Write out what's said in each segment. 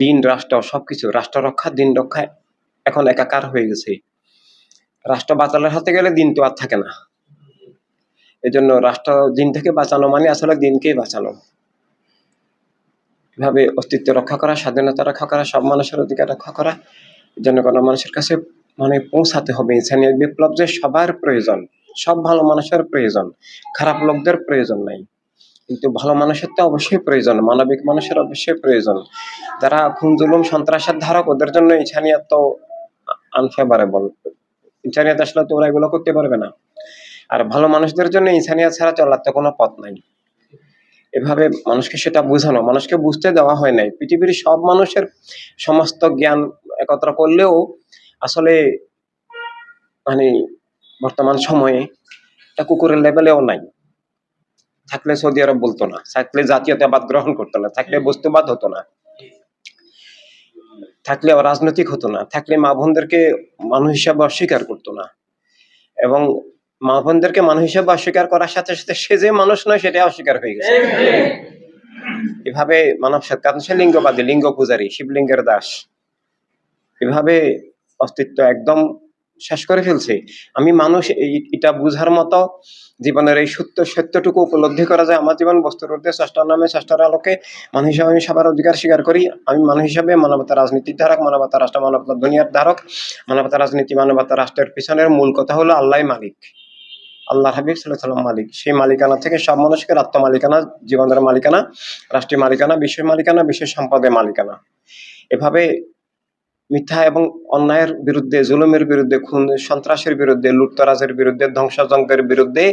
দিন, রাষ্ট্র সবকিছু, রাষ্ট্র রক্ষা, দিন রক্ষা এখন একাকার হয়ে গেছে। রাষ্ট্র বাঁচানোর হাতে গেলে দিন তো আর থাকে না। এজন্য রাষ্ট্র দিন থেকে বাঁচানো মানে আসলে দিনকেই বাঁচানো। এভাবে অস্তিত্ব রক্ষা করা, স্বাধীনতা রক্ষা করা, সব মানুষের অধিকার রক্ষা করা, জনগণ মানুষের কাছে পৌঁছাতে হবে। ইনসানিয়ত বিপ্লব যে সবার প্রয়োজন, সব ভালো মানুষের প্রয়োজন, খারাপ লোকদের প্রয়োজন নাই। কিন্তু ভালো মানুষের তো অবশ্যই প্রয়োজন, মানবিক মানুষের অবশ্যই প্রয়োজন। যারা খুন জুলুম সন্ত্রাসের ধারক, ওদের জন্য ইনসানিয়ত তো আনফেভারেবল। ইনসানিয়ত আসলে তো ওরা এগুলো করতে পারবে না। আর ভালো মানুষদের জন্য ইনসানিয়ত ছাড়া চলার তো কোনো পথ নাই। এভাবে মানুষকে সেটা বোঝানো, মানুষকে বুঝতে দেওয়া হয় নাই। পৃথিবীর সব মানুষের সমস্ত জ্ঞান একত্র করলেও আসলে বর্তমান সময়ে এটা কুকুরের লেভেলেও নাই। থাকলে সৌদি আরব বলতো না, থাকলে জাতীয়তাবাদ গ্রহণ করতো না, থাকলে বস্তুবাদ হতো না, থাকলে রাজনৈতিক হতো না, থাকলে মা বোনদেরকে মানুষ হিসাবে অস্বীকার করতো না, এবং মা বোনদেরকে মানুষ হিসাবে অস্বীকার করার সাথে সাথে সে যে মানুষ নয় সেটা অস্বীকার হয়ে গেছে। এভাবে মানব সত্তা, সে লিঙ্গবাদী, লিঙ্গ পূজারী, শিবলিঙ্গের দাস, এভাবে অস্তিত্ব একদম শেষ করে ফেলছে। আমি মানুষ এটা বুঝার মতো জীবনের এই সত্যটুকু উপলব্ধি করা যায়। আমার জীবন বস্তুর ঊর্ধ্বে, স্রষ্টার নামে, স্রষ্টার আলোকে, মানুষ হিসাবে আমি সবার অধিকার স্বীকার করি। আমি মানুষ হিসাবে মানবতা রাজনীতির ধারক, মানবতা রাষ্ট্র, মানবতা দুনিয়ার ধারক, মানবতা রাজনীতি, মানবতা রাষ্ট্রের পিছনের মূল কথা হলো আল্লাহ মালিক, আল্লাহ হাবিব সাল্লাল্লাহু আলাইহি ওয়াসাল্লাম মালিক। সেই মালিকানা থেকে সব মানুষকে আত্মমালিকানা, জীবনের মালিকানা, রাষ্ট্রীয় মালিকানা, বিশ্বের মালিকানা, বিশ্বের সম্পদের মালিকানা। এভাবে মিথ্যা এবং অন্যায়ের বিরুদ্ধে, জুলুমের বিরুদ্ধে, খুন সন্ত্রাসের বিরুদ্ধে, লুটতরাজের বিরুদ্ধে, ধ্বংসযজ্ঞের বিরুদ্ধে,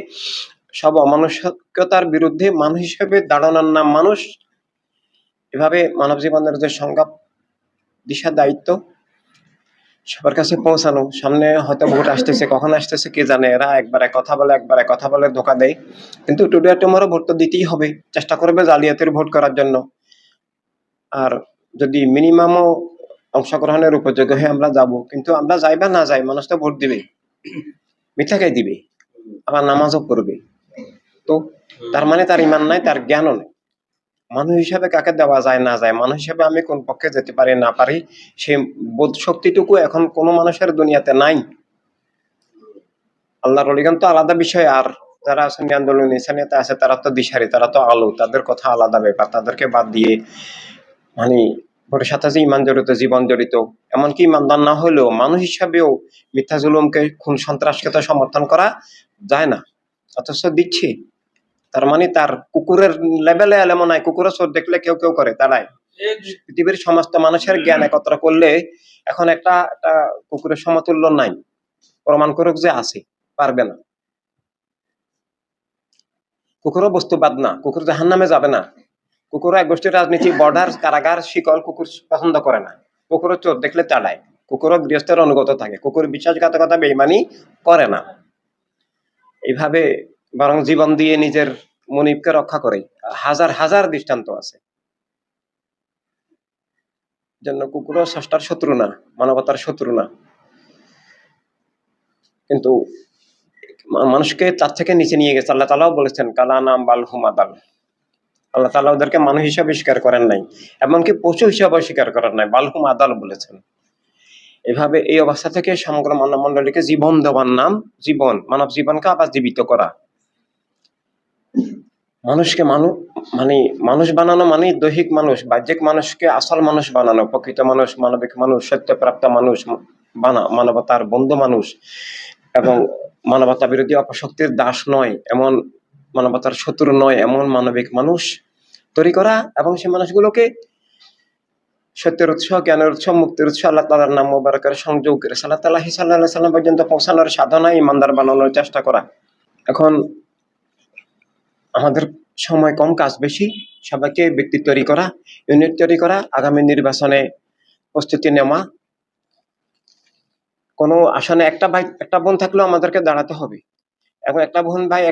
সব অমানুষিকতার বিরুদ্ধে মানুষ হিসেবে দাঁড়ানোর নাম মানুষ। এভাবে মানব জীবনের যে সংজ্ঞা, দিশা, দায়িত্ব সবার কাছে পৌঁছানো। সামনে হয়তো ভোট আসতেছে, কখন আসতেছে কে জানে। এরা একবারে কথা বলে, একবারে কথা বলে ধোকা দেয়। কিন্তু টুডে টুমরো ভোট তো দিতেই হবে, চেষ্টা করবে জালিয়াতির ভোট করার জন্য। আর যদি মিনিমামও অংশগ্রহণের উপযোগী হয়ে আমরা যাব, কিন্তু আমরা যাই বা না যাই, মানুষ তো ভোট দিবে, মিথ্যাকে দিবে, আবার নামাজও করবে। তো তার মানে তার ইমান নাই, তার জ্ঞানও নেই। মানুষ হিসাবে কাকে দেওয়া যায় না যায়, মানুষ হিসাবে আমি কোন পক্ষে যেতে পারি না পারি, সেই বোধ শক্তিটুকু এখন কোনো মানুষের দুনিয়াতে নাই। আল্লাহর ওলিগণ তো আলাদা বিষয়, আর যারা সুন্নি আন্দোলন ইনসানিয়তে আছে তারা তো দিশারি, তারা তো আলো, তাদের কথা আলাদা ব্যাপার। তাদেরকে বাদ দিয়ে ভোটের সাথে যে ইমান জড়িত, জীবন জড়িত, এমনকি ইমানদার না হলেও মানুষ হিসাবেও মিথ্যা জুলুমকে, খুন সন্ত্রাসকে তো সমর্থন করা যায় না, অথচ দিচ্ছে। তার মানে তার কুকুরের লেভেলে এলেমো নাই। কুকুরের চোর দেখলে কেউ কেউ করে, তারাই পৃথিবীর সমস্ত মানুষের জ্ঞান একত্র করলে এখন একটা কুকুরের সমতুল্য নাই। প্রমাণ করুক যে আছে, পারবে না। কুকুরও বস্তুবাদ না, কুকুর জাহান্নামে যাবে না। কুকুরও এক গোষ্ঠীর রাজনীতি, বর্ডার, কারাগার, শিকল কুকুর পছন্দ করে না। কুকুরও চোর দেখলে তাড়ায়, কুকুরও গৃহস্থের অনুগত থাকে, কুকুর বিশ্বাসঘাতকতা, বেঈমানি করে না। এইভাবে বরং জীবন দিয়ে নিজের মনিবকে রক্ষা করে। হাজার হাজার দৃষ্টান্ত আছে। জন্য কুকুরও স্রষ্টার শত্রু না, মানবতার শত্রু না। কিন্তু মানুষকে তার থেকে নিচে নিয়ে গেছে। আল্লাহ তাআলাও বলেছেন কালা নাম বাল হুম আদাল। আল্লাহ তাআলা ওদেরকে মানুষ হিসাবে স্বীকার করেন নাই, এমনকি পশু হিসাবে স্বীকার করেন নাই, বাল হুম আদাল বলেছেন। এভাবে এই অবস্থা থেকে সমগ্র মানব মন্ডলীকে জীবন দেওয়ার নাম জীবন, মানব জীবনকে আবার জীবিত করা। মানুষকে মানুষ বানানো মানে দৈহিক মানুষ, বাহ্যিক মানুষকে আসল মানুষ বানানো, প্রকৃত মানুষ, মানবিক মানুষ, সত্যপ্রাপ্ত মানুষ, মানবতার বন্ধু মানুষ, এবং মানবতা বিরোধী অপশক্তির দাস নয় এমন, মানবতার শত্রু নয় এমন মানবিক মানুষ তৈরি করা, এবং সেই মানুষগুলোকে সত্যের উৎস, জ্ঞানের উৎস, মুক্তির উৎস, আল্লাহ তাআলার নাম মুবারকের সংযোগ রাসূলুল্লাহ সাল্লাল্লাহু আলাইহি সাল্লাম পর্যন্ত পৌঁছানোর সাধনায় ইমানদার বানানোর চেষ্টা করা। এখন আমাদের সময় কম, কাজ বেশি। সবাইকে ব্যক্তি তৈরি করা, ইউনিট তৈরি করা, আগামী নির্বাচনে প্রস্তুতি নেওয়া। কোনো আসনে একটা ভাই, একটা বোন থাকলেও আমাদেরকে দাঁড়াতে হবে, এবং একটা বোন ভাই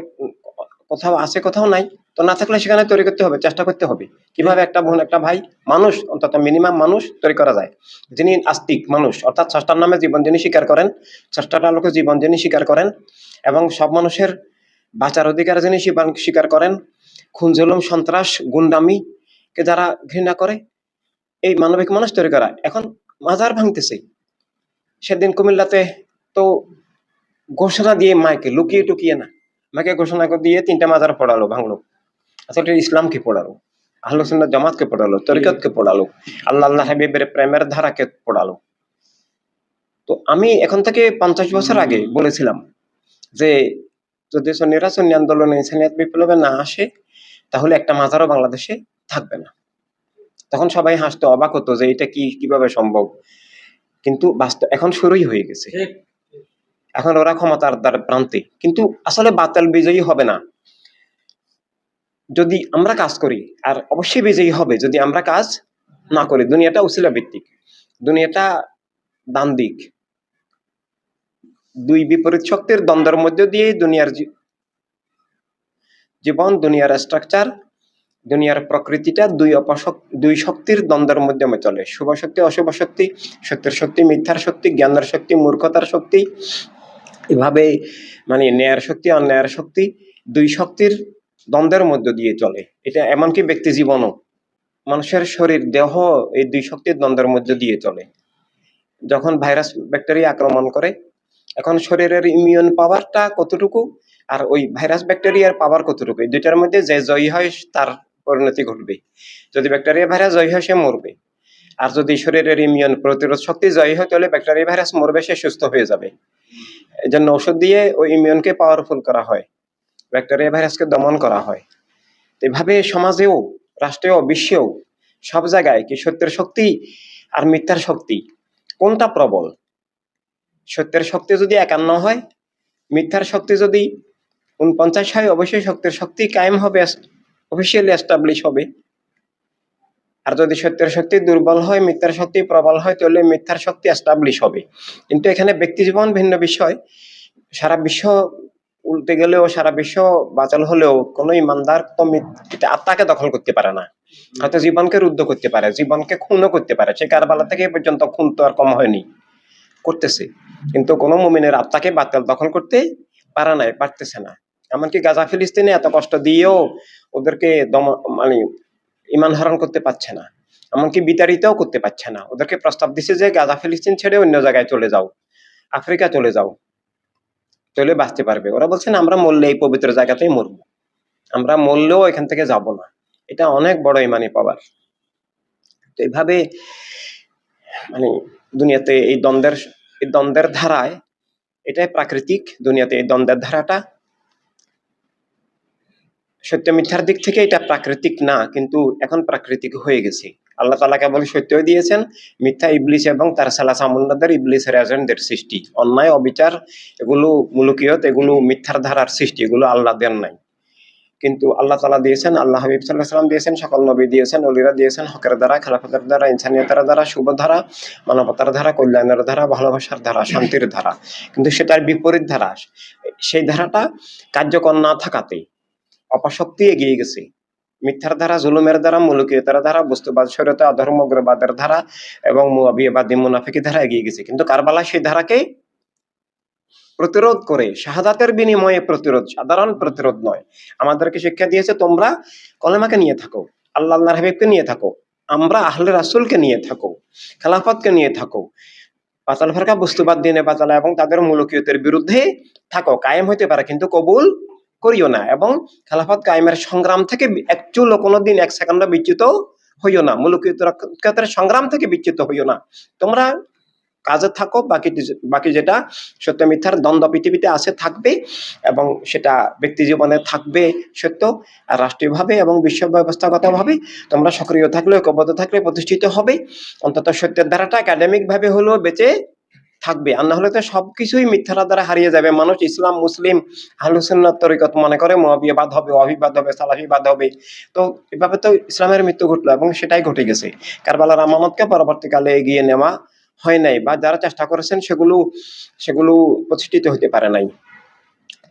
কোথাও আছে, কোথাও নাই, তো না থাকলে সেখানে তৈরি করতে হবে, চেষ্টা করতে হবে। কিভাবে একটা বোন, একটা ভাই, মানুষ, অন্তত মিনিমাম মানুষ তৈরি করা যায়, যিনি আস্তিক মানুষ, অর্থাৎ স্রষ্টার নামে জীবন যিনি স্বীকার করেন, স্রষ্টার আলোকে জীবন যিনি স্বীকার করেন, এবং সব মানুষের বাঁচার অধিকার যিনি স্বীকার করেন, খুন জুলুম সন্ত্রাস গুন্ডামি কে যারা ঘৃণা করে, এই মানবিক মানুষ তৈরি করা। এখন মাজার ভাঙতেছে। সেদিন কুমিল্লাতে তো ঘোষণা দিয়ে মাইকে লুকিয়ে টুকিয়ে না, মাইকে ঘোষণা দিয়ে 3টা মাজার পড়ালো, ভাঙলো। আসলে ইসলামকে পড়ালো, আহলে সুন্নাত জামাতকে পড়ালো, তরিকতকে পড়ালো, আল্লাহ আল্লাহ হাবিবের প্রেমের ধারাকে পড়ালো। তো আমি এখন থেকে 50 বছর আগে বলেছিলাম যে যদি সুন্নিরা সুন্নি আন্দোলন ইনসানিয়াত বিপ্লবে না আসে তাহলে একটা মাজারও বাংলাদেশে থাকবে না। তখন সবাই হাসতো, অবাক হতো যে এটা কিভাবে সম্ভব, কিন্তু বাস্তব এখন শুরুই হয়ে গেছে। এখন ওরা ক্ষমতার দ্বার প্রান্তে, কিন্তু আসলে বাতিল বিজয়ী হবে না যদি আমরা কাজ করি, আর অবশ্যই বিজয়ী হবে যদি আমরা কাজ না করি। দুনিয়াটা উসিলা ভিত্তিক, দুনিয়াটা ডান দিক, দুই বিপরীত শক্তির দ্বন্দ্বের মধ্যে দিয়ে দুনিয়ার জীবন, দুনিয়ার স্ট্রাকচার, দুনিয়ার প্রকৃতিটা দুই শক্তির দ্বন্দ্বের মধ্যে চলে। শুভ শক্তি, অশুভ শক্তি, সত্যের শক্তি, মিথ্যার শক্তি, জ্ঞানের শক্তি, মূর্খতার শক্তি, এভাবে মানে ন্যায়ের শক্তি, অন্যায়ের শক্তি, দুই শক্তির দ্বন্দ্বের মধ্য দিয়ে চলে। এটা এমনকি ব্যক্তি জীবনও, মানুষের শরীর, দেহ এই দুই শক্তির দ্বন্দ্বের মধ্য দিয়ে চলে। যখন ভাইরাস ব্যাকটেরিয়া আক্রমণ করে, এখন শরীরের ইমিউন পাওয়ারটা কতটুকু আর ওই ভাইরাস ব্যাকটেরিয়ার পাওয়ার কতটুকু, এই দুইটার মধ্যে যে জয়ী হয় তার পরিণতি ঘটবে। যদি ব্যাকটেরিয়া ভাইরাস জয়ী হয় সে মরবে, আর যদি শরীরের ইমিউন প্রতিরোধ শক্তি জয়ী হয় তাহলে ব্যাকটেরিয়া ভাইরাস মরবে, সে সুস্থ হয়ে যাবে। এই জন্য ওষুধ দিয়ে ওই ইমিউনকে পাওয়ারফুল করা হয়, ব্যাকটেরিয়া ভাইরাসকে দমন করা হয়। এভাবে সমাজেও, রাষ্ট্রেও, বিশ্বেও সব জায়গায় কি সত্যের শক্তি আর মিথ্যার শক্তি কোনটা প্রবল? সত্যের শক্তি যদি 51 হয়, মিথ্যার শক্তি যদি 49 হয়, অবশ্যই সত্যের শক্তি কায়েম হবে, অফিসিয়ালি এস্টাবলিশ হবে। আর যদি সত্যের শক্তি দুর্বল হয়, মিথ্যার শক্তি প্রবল হয়, তাহলে মিথ্যার শক্তি এস্টাবলিশ হবে। কিন্তু এখানে ব্যক্তি জীবন ভিন্ন বিষয়। সারা বিশ্ব উল্টে গেলেও, সারা বিশ্ব বাঁচাল হলেও কোন ইমানদার তো আত্মাকে দখল করতে পারে না। হয়তো জীবনকে রুদ্ধ করতে পারে, জীবনকে খুনও করতে পারে। সে কারবালা থেকে পর্যন্ত খুন তো আর কম হয়নি, করতেছে, কিন্তু কোন মুমিনের আত্মাকে বাতিল দখল করতে পারে নাই, পারতেছে না। এমনকি গাজা ফিলিস্তিনে এত কষ্ট দিয়েও ওদেরকে মানে ইমান হরণ করতে পারছে না, এমনকি বিতাড়িতও করতে পারছে না। ওদেরকে প্রস্তাব দিছে যে গাজা ফিলিস্তিন ছেড়ে অন্য জায়গায় চলে যাও, আফ্রিকা চলে যাও, চলে বাঁচতে পারবে। ওরা বলছেন আমরা মরলে এই পবিত্র জায়গাতেই মরবো, আমরা মরলেও এখান থেকে যাব না। এটা অনেক বড় ইমানি পাওয়ার। তো এইভাবে মানে দুনিয়াতে এই দ্বন্দ্বের ধারায়, এটাই প্রাকৃতিক। দুনিয়াতে এই দ্বন্দ্বের ধারাটা সত্য মিথ্যার দিক থেকে এটা প্রাকৃতিক না, কিন্তু এখন প্রাকৃতিক হয়ে গেছে। আল্লাহ তাআলা কেবল সত্যই দিয়েছেন, মিথ্যা ইবলিস এবং তার সালাসামুন্নাদের, ইবলিসের এজেন্টদের সৃষ্টি। অন্যায়, অবিচার, এগুলো মুলুকিয়ত, এগুলো মিথ্যার ধারার সৃষ্টি, এগুলো আল্লাহ দেন নাই। কিন্তু আল্লাহ তাআলা দিয়েছেন, আল্লাহ হাবিব সাল্লাল্লাহু আলাইহি ওয়াসাল্লাম দিয়েছেন, সকল নবী দিয়েছেন, ওলিরা দিয়েছেন, হকের দ্বারা, খেলাফতের দ্বারা, ইনসানিয়তের দ্বারা, শুভ ধারা, মানবতার ধারা, কল্যাণের ধারা, ভালোবাসার ধারা, শান্তির ধারা। কিন্তু সেটার বিপরীত ধারা, সেই ধারাটা কার্যকর না থাকাতে অপশক্তি এগিয়ে গেছে। মিথ্যার ধারা, জুলুমের ধারা, মুলুকিয়তের ধারা, বস্তুবাদ, শরীয়তে অধর্ম, উগ্রবাদের ধারা এবং মুয়াবিয়াবাদী, মুনাফিকি ধারা এগিয়ে গেছে। কিন্তু কারবালা সেই ধারাকে প্রতিরোধ করে, শাহাদাতের বিনিময়ে প্রতিরোধ, সাধারণ প্রতিরোধ নয়। আমাদেরকে শিক্ষা দিয়েছে তোমরা কলেমাকে নিয়ে থাকো, আল্লাহ আল্লাহর হাবিবকে নিয়ে থাকো, আমরা আহলে রাসূলকে নিয়ে থাকো, খেলাফতকে নিয়ে থাকো, বাতাল ফেরকা বস্তুবাদ, দিনে বাতালা এবং তাদের মুলুকিয়তের বিরুদ্ধে থাকো। কায়েম হইতে পারে কিন্তু কবুল করিও না, এবং খেলাফত কায়েমের সংগ্রাম থেকে একচুলও কোনোদিন এক সেকেন্ডও বিচ্যুত হইও না, মুলুকিয়তের সংগ্রাম থেকে বিচ্যুত হইও না। তোমরা কাজে থাকো, বাকি যেটা সত্য মিথ্যার দ্বন্দ্ব পৃথিবীতে আছে থাকবে, এবং সেটা ব্যক্তি জীবনে থাকবে সত্য, আর রাষ্ট্রীয়ভাবে এবং বিশ্ব ব্যবস্থাগতভাবে তোমরা সক্রিয় থাকলে, ঐক্যবদ্ধ থাকলে প্রতিষ্ঠিত হবে। অন্তত সত্যের ধারাটা একাডেমিক ভাবে হলেও বেঁচে থাকবে, আর না হলে তো সবকিছুই মিথ্যার দ্বারা হারিয়ে যাবে। মানুষ ইসলাম, মুসলিম, আহলে সুন্নাত তরিকত মনে করে, মুআবিয়াবাদ হবে, ওয়াহাবিবাদ হবে, সালাফিবাদ হবে। তো এভাবে তো ইসলামের মৃত্যু ঘটলো, এবং সেটাই ঘটে গেছে। কারবালার আমানতকে পরবর্তীকালে এগিয়ে নেওয়া হয় নাই, বা যারা চেষ্টা করেছেন সেগুলো প্রতিষ্ঠিত হতে পারে নাই।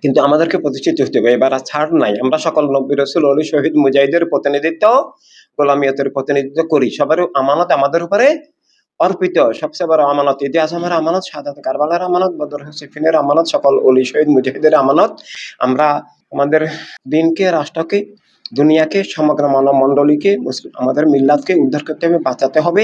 কিন্তু আমাদেরকে প্রতিষ্ঠিত হতে হবে, এবার ছাড় নাই। আমরা সকল নবী, রাসূল, ওলি, শহীদ, মুজাহিদের প্রতিনিধিত্ব, গোলামিয়তের প্রতিনিধিত্ব করি। সবার আমানত আমাদের উপরে অর্পিত। সবচেয়ে বড় আমানত ঈদে আজমের আমানত, শাহাদাত কারবালার আমানত, বদর সিফিনের আমানত, সকল ওলি, শহীদ, মুজাহিদের আমানত। আমরা আমাদের দিনকে, রাষ্ট্রকে দুনিয়াকে, সমগ্র মানব মণ্ডলীকে, আমাদের মিল্লাতকে উদ্ধার করতে হবে, বাঁচাতে হবে।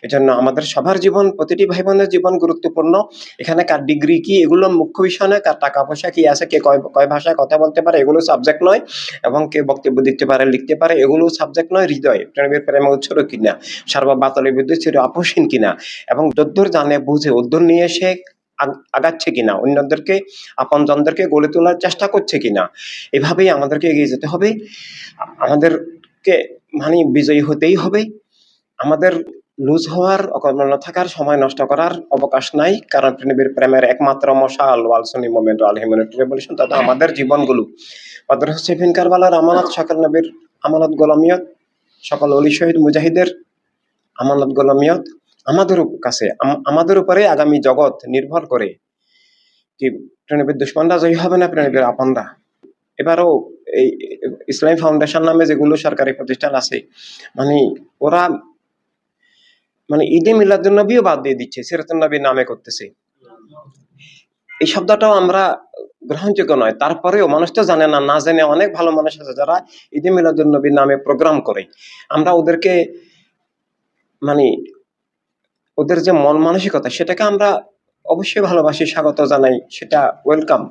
এজন্য আমাদের সবার জীবন, প্রতিটি ভাই বোনের জীবন গুরুত্বপূর্ণ। এখানে কার ডিগ্রি কি এগুলো মুখ্য বিষয় নয়, কার টাকা পয়সা কি আছে, কে কয় ভাষায় কথা বলতে পারে এগুলো সাবজেক্ট নয়, এবং কে বক্তব্য দিতে পারে, লিখতে পারে এগুলো সাবজেক্ট নয়। হৃদয় প্রেমের প্রেমে উৎসর্গ কিনা, সার্ববাতলের বিরুদ্ধে চির আপোষহীন কিনা, এবং যদ্দূর জানে বুঝে উদ্দূর নিয়ে সে আগাচ্ছে কিনা, অন্যদেরকে আপনজনদেরকে গড়ে তোলার চেষ্টা করছে কিনা, এভাবেই আমাদেরকে এগিয়ে যেতে হবে। আমাদেরকে মানে বিজয়ী হতেই হবে। আমাদের লুজ হওয়ার, অকর্মণ্য থাকার, সময় নষ্ট করার অবকাশ নাই। কারণ পৃথিবীর প্রেমের একমাত্র মশাল ওয়ালসনি মোমেন্ট আল হিউম্যানিটি রেভলিউশন, তথা আমাদের জীবনগুলো বদর হোসেন কারবালার আমানত, সকল নবীর আমানত গোলামিয়ত, সকল অলি শহীদ মুজাহিদের আমানত গোলামিয়ত আমাদের কাছে, আমাদের উপরে আগামী জগৎ নির্ভর করে। কি প্রেরণবীর দুশ্মনরা জয়ী হবে না প্রেরণবীর আপনরা? এবারও এই ইসলামী ফাউন্ডেশন নামে যেগুলো সরকারি প্রতিষ্ঠান আছে, মানে ওরা মানে ঈদে মিলাদুন নবীও বাদ দিয়ে দিচ্ছে, সিরাতুন নবীর নামে করতেছে। এই শব্দটাও আমরা গ্রহণযোগ্য নয়। তারপরেও মানুষ তো জানে না, না জেনে অনেক ভালো মানুষ আছে যারা ঈদে মিলাদুন নবীর নামে প্রোগ্রাম করে। আমরা ওদেরকে মানে ওদের যে মন মানসিকতা, সেটাকে আমরা অবশ্যই ভালোবাসি, স্বাগত জানাই, সেটা ওয়েলকাম,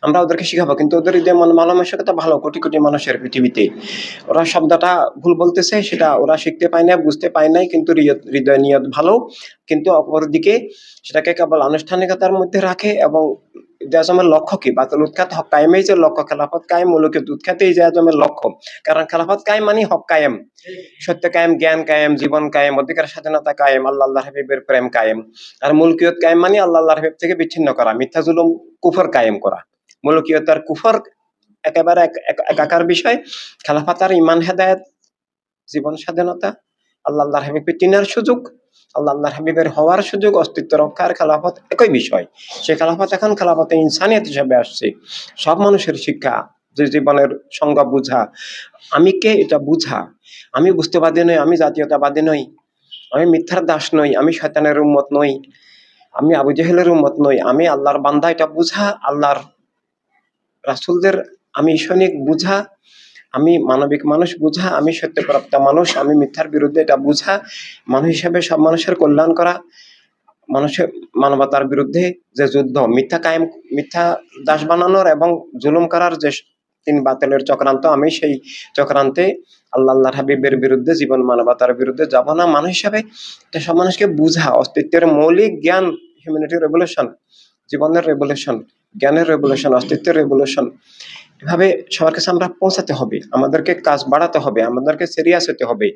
আমরা ওদেরকে শিখাবো। কিন্তু ওদের হৃদয় মন মানসিকতা ভালো, কোটি কোটি মানুষের পৃথিবীতে। ওরা শব্দটা ভুল বলতেছে, সেটা ওরা শিখতে পায় না, বুঝতে পায় নাই, কিন্তু হৃদয় নিয়ত ভালো। কিন্তু অপরদিকে সেটাকে কেবল আনুষ্ঠানিকতার মধ্যে রাখে। এবং আজমের লক্ষ্য কি? বাতিল উৎখাত, হক কায়েমেই যে লক্ষ্য। খেলাফত কায়েম, মৌলুকিয়ত উৎখাতেই যে আজমের লক্ষ্য। কারণ খেলাফত কায়েম মানে হক কায়েম, সত্য কায়েম, জ্ঞান কায়েম, জীবন কায়েম, অধিকার স্বাধীনতা কায়েম, আল্লাহ হাবিবের প্রেম কায়েম। আর মুলকিয়ত কায়েম মানে আল্লাহ হাবিব থেকে বিচ্ছিন্ন করা, মিথ্যা জুলুম কুফর কায়েম করা। মুলকিয়ত আর কুফর একেবারে একাকার বিষয়। খেলাফত আর ইমান, হেদায়েত, জীবন স্বাধীনতা, আল্লাহ হাবিবের চিনার সুযোগ, আল্লাহ হাবিবের হওয়ার সুযোগ, অস্তিত্ব রক্ষার খেলাফত একই বিষয়। সেই খেলাফত এখন খেলাফতে ইনসানিয়ত হিসেবে আসছে। সব মানুষের শিক্ষা, যে জীবনের সংজ্ঞা বুঝা, আমি কে এটা বুঝা, আমি বুঝতেবাদী নই, আমি জাতীয়তাবাদী নই, আমি মিথ্যার দাস নই, আমি শয়তানের উম্মত নই, আমি আবু জেহেলের উম্মত নই, আমি আল্লাহর বান্দা এটা বুঝা, আল্লাহর রাসূলদের আমি সৈনিক বুঝা, আমি মানবিক মানুষ বুঝা, আমি সত্যপ্রাপ্ত মানুষ, আমি মিথ্যার বিরুদ্ধে এটা বুঝা, মানুষ হিসেবে সব মানুষের কল্যাণ করা, মানুষের মানবতার বিরুদ্ধে যে যুদ্ধ, মিথ্যা দাস বানানোর এবং জুলুম করার যে তিন বাতিলের চক্রান্ত, আমি সেই চক্রান্তে আল্লাহর হাবিবের বিরুদ্ধে, জীবন মানবতার বিরুদ্ধে যাব না। মানুষ হিসাবে সব মানুষকে বুঝা, অস্তিত্বের মৌলিক জ্ঞান, হিউম্যানিটি রেভলিউশন, জীবনের রেভলিউশন, জ্ঞানের রেভলিউশন, অস্তিত্বের রেভলিউশন, এভাবে সবার কাছে আমরা পৌঁছাতে হবে। আমাদেরকে কাজ বাড়াতে হবে, আমাদেরকে সিরিয়াস হতে হবে।